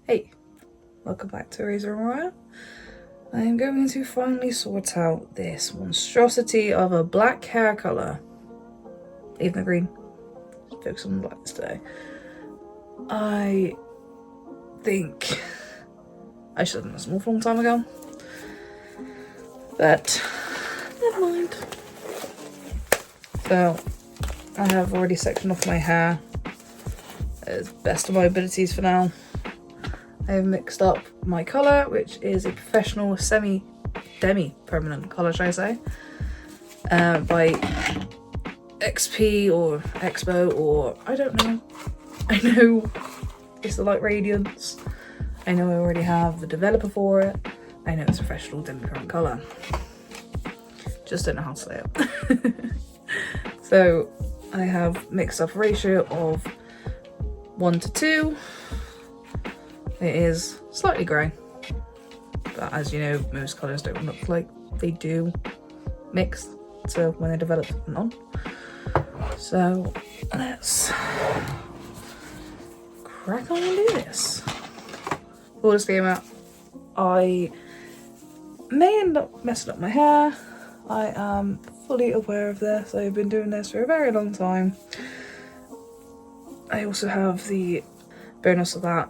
Hey, welcome back to Razor&riot. I am going to finally sort out this monstrosity of a black hair colour. Even the green. Focus on the black today. I think I should have done this an awful long time ago. But never mind. So I have already sectioned off my hair as best of my abilities for now. I have mixed up my colour, which is a professional demi-permanent colour, should I say, by XP or Expo, or I don't know. I know it's the Light Radiance. I know I already have the developer for it. I know it's a professional demi-permanent colour. Just don't know how to say it. So I have mixed up a ratio of 1 to 2. It is slightly grey, but as you know, most colours don't look like they do mixed, so when they develop on. So let's crack on and do this. Full disclaimer, I may end up messing up my hair. I am fully aware of this. I've been doing this for a very long time. I also have the bonus of that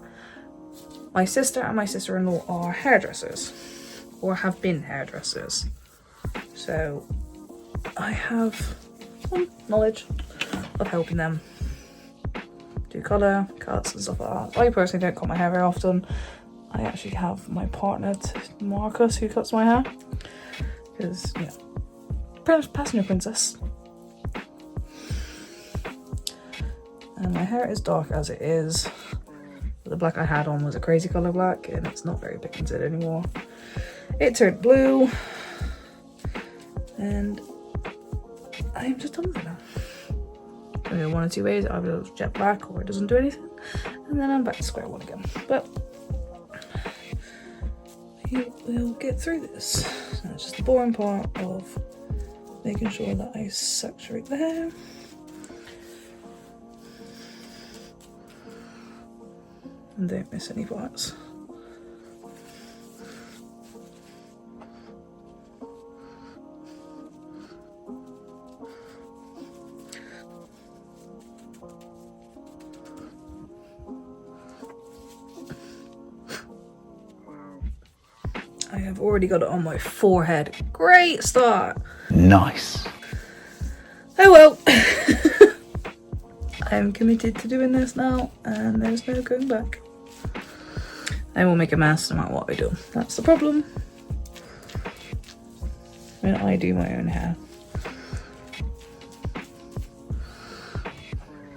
my sister and my sister-in-law are hairdressers, or have been hairdressers. So I have some knowledge of helping them do colour, cuts and stuff like that. I personally don't cut my hair very often. I actually have my partner, Marcus, who cuts my hair. Because, yeah, passenger princess. And my hair is dark as it is. The black I had on was a crazy colour black, and it's not very pigmented anymore. It turned blue, and I am just done with it now. I go one or two ways, either jet black or it doesn't do anything, and then I'm back to square one again. But we'll get through this. That's just the boring part of making sure that I saturate the hair. And don't miss any parts. I have already got it on my forehead. Great start. Nice. Oh well. I am committed to doing this now, and there's no going back. I will make a mess no matter what I do. That's the problem when I do my own hair.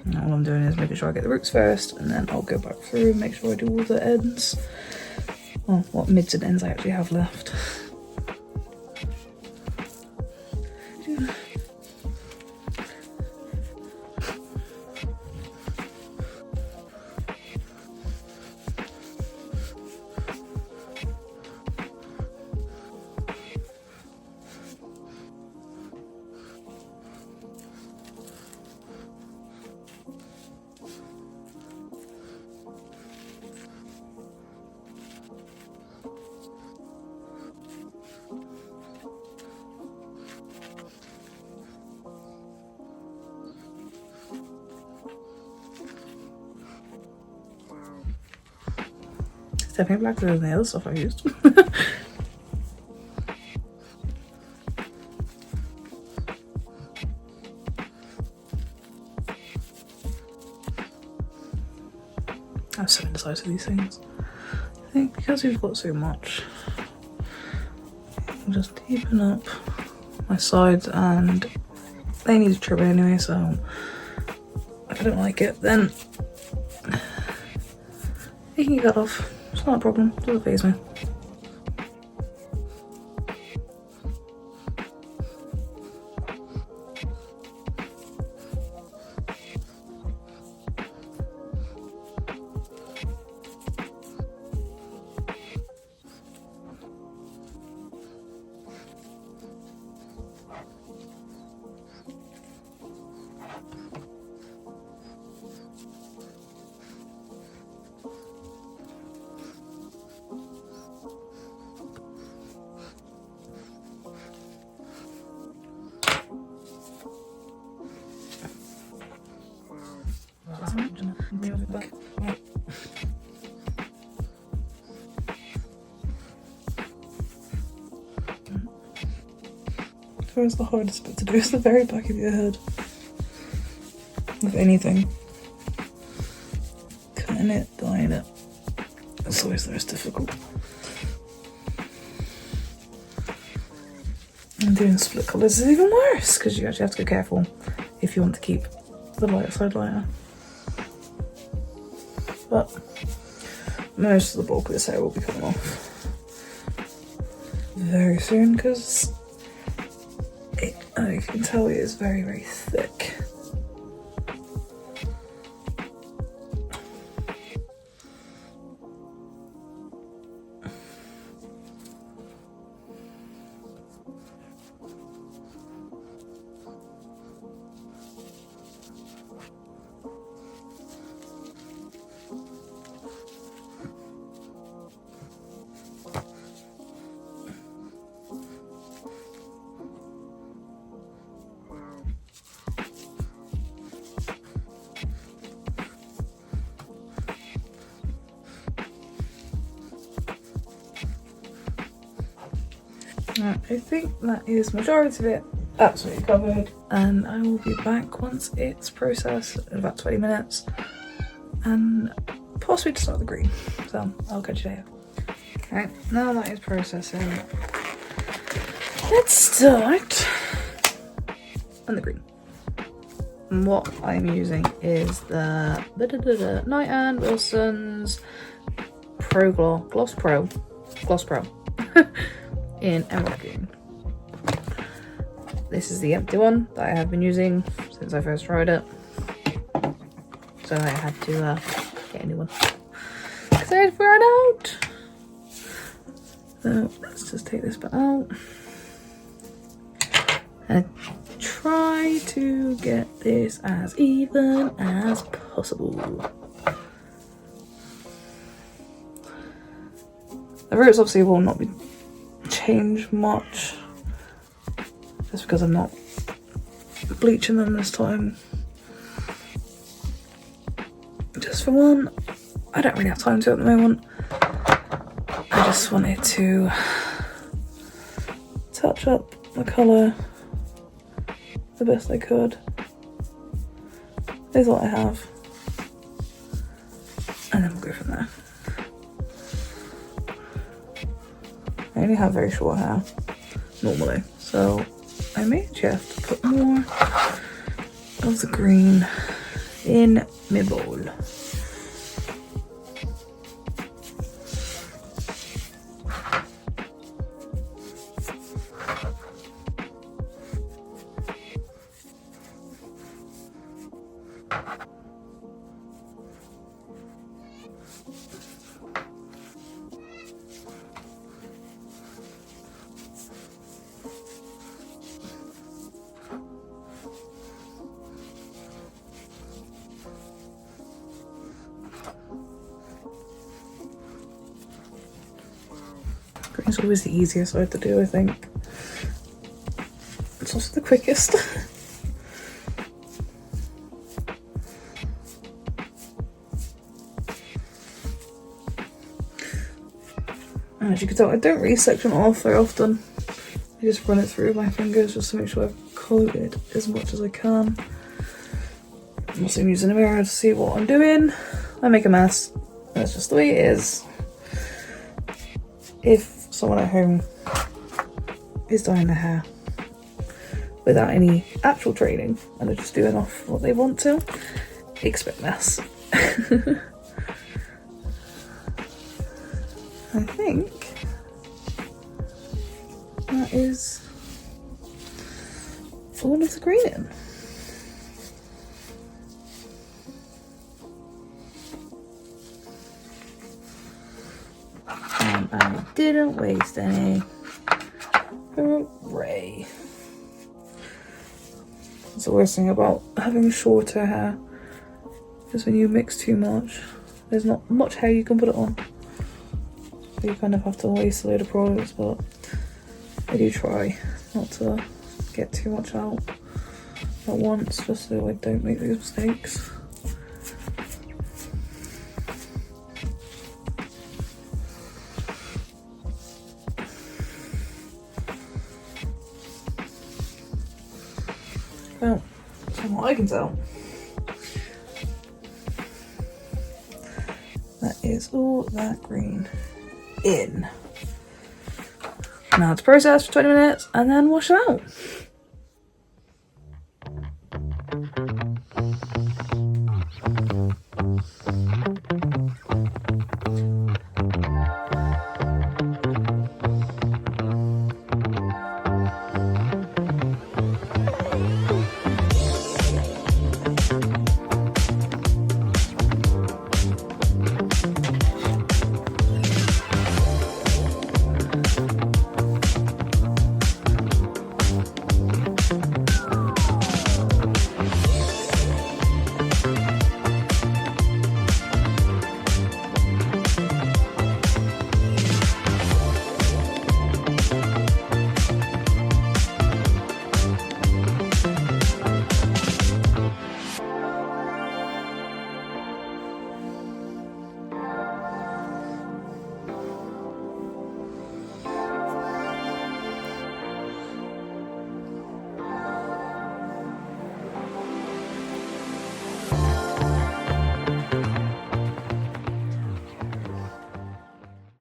And all I'm doing is making sure I get the roots first, and then I'll go back through and make sure I do all the ends. Well, what mids and ends I actually have left. It's definitely blacker than the other stuff I used. I'm so indecisive with these things. I think because we've got so much, I'll just deepen up my sides, and they need to trim anyway, so if I don't like it, then you can get that off. It's not a problem, it doesn't faze me. Where's the hardest bit to do? It's the very back of your head. With anything. Cutting it, dyeing it. It's always the most difficult. And doing split colours is even worse because you actually have to go careful if you want to keep the lighter side lighter. But most of the bulk of this hair will be coming off very soon because you can tell it is very, very thick. I think that is majority of it absolutely covered, and I will be back once it's processed in about 20 minutes and possibly to start the green. So I'll catch you later. Okay, now that is processing, let's start on the green. And what I'm using is the Night and Wilson's Pro Gloss Pro in Emerald Green. This is the empty one that I have been using since I first tried it, so I had to get a new one because I had run out. So let's just take this bit out and try to get this as even as possible. The roots obviously will not be change much just because I'm not bleaching them this time. Just for one, I don't really have time to at the moment. I just wanted to touch up the colour the best I could. Is what I have, and then we'll go from there. I only have very short hair normally, so I may just have to put more of the green in my bowl. Green's always the easiest side to do, I think. It's also the quickest. And as you can tell, I don't really section it off very often. I just run it through my fingers just to make sure I've coated as much as I can. I'm also using a mirror to see what I'm doing. I make a mess. That's just the way it is. If someone at home is dyeing their hair without any actual training and they're just doing off what they want to, expect mess. I think that is all of the green in. And I didn't waste any. Hooray. That's the worst thing about having shorter hair, is when you mix too much, there's not much hair you can put it on. You kind of have to waste a load of products, but I do try not to get too much out at once, just so I don't make those mistakes. what I can tell. That is all that green in. Now to process for 20 minutes and then wash it out.